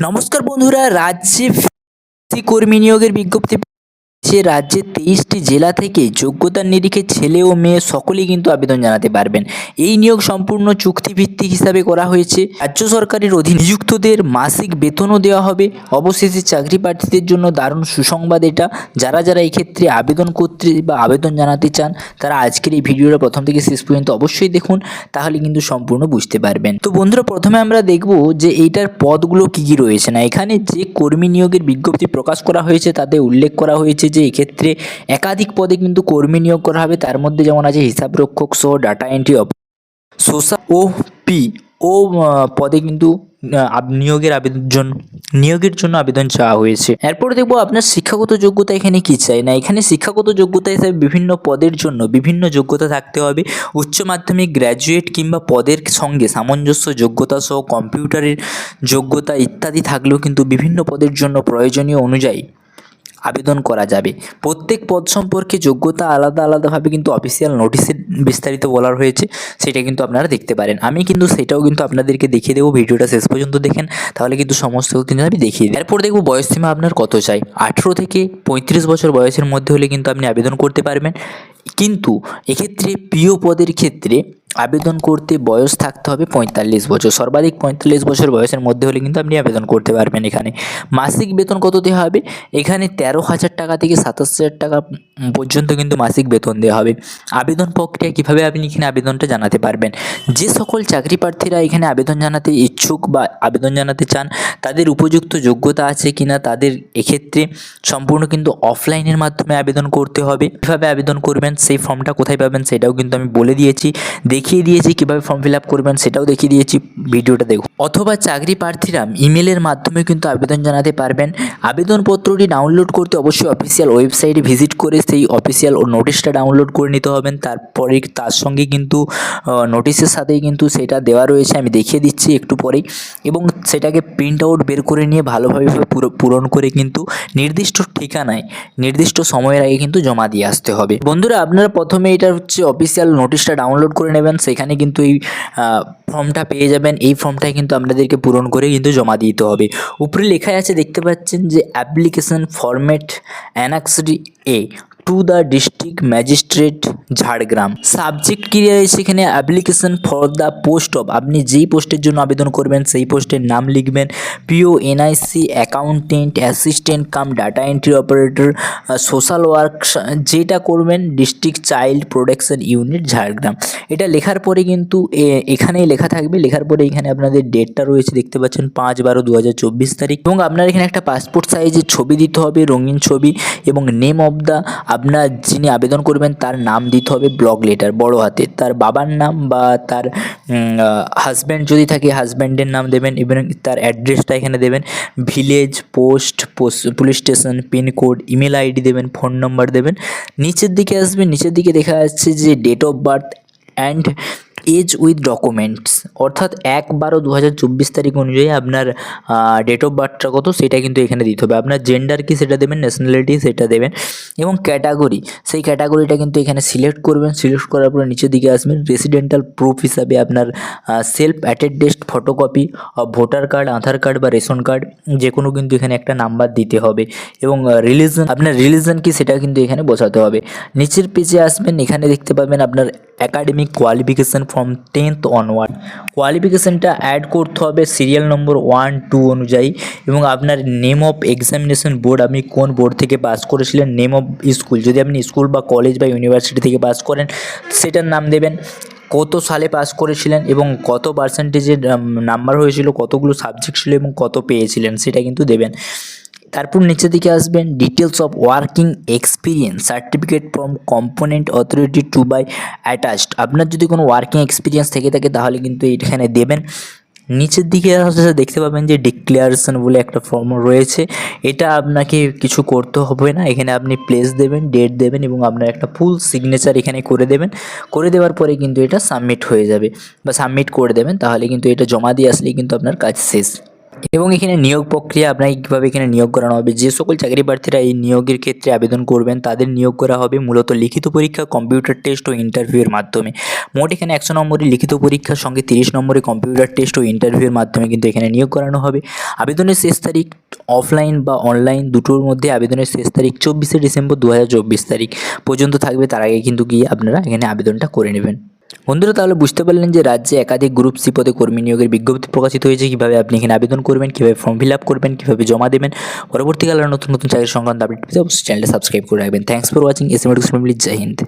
নমস্কার বন্ধুরা, রাজ্যে কর্মী নিয়োগের বিজ্ঞপ্তি রাজ্যের 23টি জেলা থেকে যোগ্যতার নিরিখে ছেলে ও মেয়ে সকলেই কিন্তু আবেদন জানাতে পারবেন। এই নিয়োগ সম্পূর্ণ চুক্তিভিত্তিক হিসাবে করা হয়েছে। রাজ্য সরকারের অধীনে নিযুক্তদের মাসিক বেতনও দেওয়া হবে। অবশেষে চাকরি প্রার্থীদের জন্য দারুণ সুসংবাদ এটা। যারা এই ক্ষেত্রে আবেদন করতে বা আবেদন জানাতে চান তারা আজকের এই ভিডিওটা প্রথম থেকে শেষ পর্যন্ত অবশ্যই দেখুন, তাহলে কিন্তু সম্পূর্ণ বুঝতে পারবেন। তো বন্ধুরা, প্রথমে আমরা দেখব যে এইটার পদগুলো কী কী রয়েছে। না, এখানে যে কর্মী নিয়োগের বিজ্ঞপ্তি প্রকাশ করা হয়েছে তাতে উল্লেখ করা হয়েছে যে এক্ষেত্রে একাধিক পদে কিন্তু কর্মী নিয়োগ করা হবে। তার মধ্যে যেমন আছে হিসাবরক্ষক সহ ডাটা এন্ট্রি সোশ্যাল ও পদে কিন্তু নিয়োগের জন্য আবেদন চাওয়া হয়েছে। এরপর দেখবো আপনার শিক্ষাগত যোগ্যতা এখানে কি চাই। না, এখানে শিক্ষাগত যোগ্যতা হিসেবে বিভিন্ন পদের জন্য বিভিন্ন যোগ্যতা থাকতে হবে। উচ্চ মাধ্যমিক, গ্র্যাজুয়েট কিংবা পদের সঙ্গে সামঞ্জস্য যোগ্যতা সহ কম্পিউটারের যোগ্যতা ইত্যাদি থাকলেও কিন্তু বিভিন্ন পদের জন্য প্রয়োজনীয় অনুযায়ী আবেদন করা যাবে। প্রত্যেক পদ সম্পর্কে যোগ্যতা আলাদাভাবে কিন্তু অফিসিয়াল নোটিশে বিস্তারিত বলা হয়েছে, সেটা কিন্তু আপনারা দেখতে পারেন। আমি কিন্তু সেটাও কিন্তু আপনাদেরকে দেখিয়ে দেবো। ভিডিওটা শেষ পর্যন্ত দেখেন, তাহলে কিন্তু সমস্ত কিন্তু আমি দেখিয়ে দিই। এরপর দেখব বয়সসীমা আপনার কত চাই। 18 থেকে 35 বছর বয়সের মধ্যে হলে কিন্তু আপনি আবেদন করতে পারবেন। কিন্তু এক্ষেত্রে প্রিয় পদের ক্ষেত্রে আবেদন করতে বয়স থাকতে হবে 45 বছর, সর্বাধিক 45 বছর বয়সের মধ্যে হলে কিন্তু আপনি আবেদন করতে পারবেন। এখানে মাসিক বেতন কত দেওয়া হবে, এখানে 13,000 টাকা থেকে 27,000 টাকা পর্যন্ত কিন্তু মাসিক বেতন দেওয়া হবে। আবেদন প্রক্রিয়া কীভাবে আপনি এখানে আবেদনটা জানাতে পারবেন। যে সকল চাকরি প্রার্থীরা এখানে আবেদন জানাতে ইচ্ছুক বা আবেদন জানাতে চান তাদের উপযুক্ত যোগ্যতা আছে কিনা তাদের এক্ষেত্রে সম্পূর্ণ কিন্তু অফলাইনের মাধ্যমে আবেদন করতে হবে। কীভাবে আবেদন করবেন, সেই ফর্মটা কোথায় পাবেন সেটাও কিন্তু আমি বলে দিয়েছি, দেখিয়ে দিয়েছি কীভাবে ফর্ম ফিল আপ করবেন সেটাও দেখিয়ে দিয়েছি, ভিডিওটা দেখুন। অথবা চাকরি প্রার্থীরা ইমেলের মাধ্যমে কিন্তু আবেদন জানাতে পারবেন। আবেদনপত্রটি ডাউনলোড করতে অবশ্যই অফিসিয়াল ওয়েবসাইটে ভিজিট করে সেই অফিসিয়াল নোটিশটা ডাউনলোড করে নিতে হবেন। তারপরে তার সঙ্গে কিন্তু নোটিশের সাথেই কিন্তু সেটা দেওয়া রয়েছে, আমি দেখিয়ে দিচ্ছি একটু পরেই। এবং সেটাকে প্রিন্ট আউট বের করে নিয়ে ভালোভাবে পূরণ করে কিন্তু নির্দিষ্ট ঠিকানায় নির্দিষ্ট সময়ের আগে কিন্তু জমা দিয়ে আসতে হবে। বন্ধুরা, আপনারা প্রথমে এটা অফিসিয়াল নোটিশটা ডাউনলোড করে নেবেন, সেখানে কিন্তু এই ফর্মটা পেয়ে যাবেন। এই ফর্মটাই কিন্তু আপনাদেরকে পূরণ করে কিন্তু জমা দিতে হবে। উপরে লেখা আছে, দেখতে পাচ্ছেন যে application format annexed A to the district magistrate Jhargram. Subject কী রয়েছে এখানে, application for the post of, আপনি যেই পোস্টের জন্য আবেদন করবেন সেই পোস্টের নাম লিখবেন। PO, NIC, accountant, assistant cum data entry operator, social work, যেটা করবেন district child protection unit Jhargram. এটা লেখার পরে কিন্তু এখানেই লেখা থাকবে। লেখার পরে এখানে আপনাদের ডেটটা রয়েছে, দেখতে পাচ্ছেন 5/12/2024 তারিখ। এবং আপনার এখানে একটা পাসপোর্ট সাইজের ছবি দিতে হবে, রঙিন ছবি, এবং নেম অফ দ্য, আপনার যিনি আবেদন করবেন তার নাম দিতে হবে ব্লক লেটার বড় হাতে, তার বাবার নাম বা তার হাজব্যান্ড যদি থাকে হাজব্যান্ডের নাম দেবেন, এবং তার অ্যাড্রেসটা এখানে দেবেন, village, post, police station, pin code, email ID দেবেন, ফোন নম্বর দেবেন। নিচের দিকে আসবে, নিচের দিকে দেখা যাচ্ছে যে date of birth and age with documents, অর্থাৎ 1/12/2024 তারিখ অনুযায়ী আপনার ডেট অফ বার্থটা কত সেটা কিন্তু এখানে দিতে হবে। আপনার জেন্ডার কি সেটা দেবেন, ন্যাশনালিটি সেটা দেবেন, এবং ক্যাটাগরি, সেই ক্যাটাগরিটা কিন্তু এখানে সিলেক্ট করবেন। সিলেক্ট করার পরে নিচের দিকে আসবেন, রেসিডেন্টাল প্রুফ হিসাবে আপনার self attested photocopy of voter card, Aadhaar card বা রেশন কার্ড, যে কোনো কিন্তু এখানে একটা নাম্বার দিতে হবে। এবং রিলিজন, আপনার রিলিজন কি সেটা কিন্তু এখানে বোঝাতে হবে। নিচের পেজে আসবেন, এখানে দেখতে পাবেন আপনার academic qualification from 10th onward, কোয়ালিফিকেশানটা অ্যাড করতে হবে সিরিয়াল নম্বর 1, 2 অনুযায়ী, এবং আপনার নেম অফ এক্সামিনেশন বোর্ড, আপনি কোন বোর্ড থেকে পাস করেছিলেন, নেম অফ স্কুল, যদি আপনি স্কুল বা কলেজ বা ইউনিভার্সিটি থেকে পাস করেন সেটার নাম দেবেন, কত সালে পাস করেছিলেন এবং কত পার্সেন্টেজের নাম্বার হয়েছিল, কতগুলো সাবজেক্ট ছিল এবং কত পেয়েছিলেন সেটা কিন্তু দেবেন। তারপর নিচের দিকে আসবেন, details of working experience certificate from component authority to by attached, আপনার যদি কোনো ওয়ার্কিং এক্সপিরিয়েন্স থেকে থাকে তাহলে কিন্তু এখানে দেবেন। নিচের দিকে দেখতে পাবেন যে ডিক্লারেশন বলে একটা ফর্ম রয়েছে, এটা আপনাকে কিছু করতে হবে না, এখানে আপনি প্লেস দেবেন, ডেট দেবেন এবং আপনার একটা ফুল সিগনেচার এখানে করে দেবেন। করে দেওয়ার পরে কিন্তু এটা সাবমিট হয়ে যাবে বা সাবমিট করে দেবেন, তাহলে কিন্তু এটা জমা দিয়ে আসলেই কিন্তু আপনার কাজ শেষ। এবং এখানে নিয়োগ প্রক্রিয়া আপনাকে কীভাবে এখানে নিয়োগ করানো হবে, যে সকল চাকরি প্রার্থীরা এই নিয়োগের ক্ষেত্রে আবেদন করবেন তাদের নিয়োগ করা হবে মূলত লিখিত পরীক্ষা, কম্পিউটার টেস্ট ও ইন্টারভিউয়ের মাধ্যমে। মোট এখানে 100 নম্বরের লিখিত পরীক্ষার সঙ্গে 30 নম্বরের কম্পিউটার টেস্ট ও ইন্টারভিউয়ের মাধ্যমে কিন্তু এখানে নিয়োগ করানো হবে। আবেদনের শেষ তারিখ অফলাইন বা অনলাইন দুটোর মধ্যে আবেদনের শেষ তারিখ 24শে ডিসেম্বর 2024 তারিখ পর্যন্ত থাকবে। তার আগে কিন্তু গিয়ে আপনারা এখানে আবেদনটা করে নেবেন। বন্ধুরা, তাহলে বুঝতে পারলেন যে রাজ্যে একাধিক গ্রুপ সি পদে কর্মী নিয়োগের বিজ্ঞপ্তি প্রকাশিত হয়েছে। কীভাবে আপনি এখানে আবেদন করবেন, কীভাবে ফর্ম ফিল আপ করবেন, কীভাবে জমা দেবেন। পরবর্তীকালে নতুন নতুন চাকরি সংক্রান্ত আপডেট পেতে অবশ্যই চ্যানেলটা সাবস্ক্রাইব করে রাখবেন। Thanks for watching. S M education family. Jai Hind.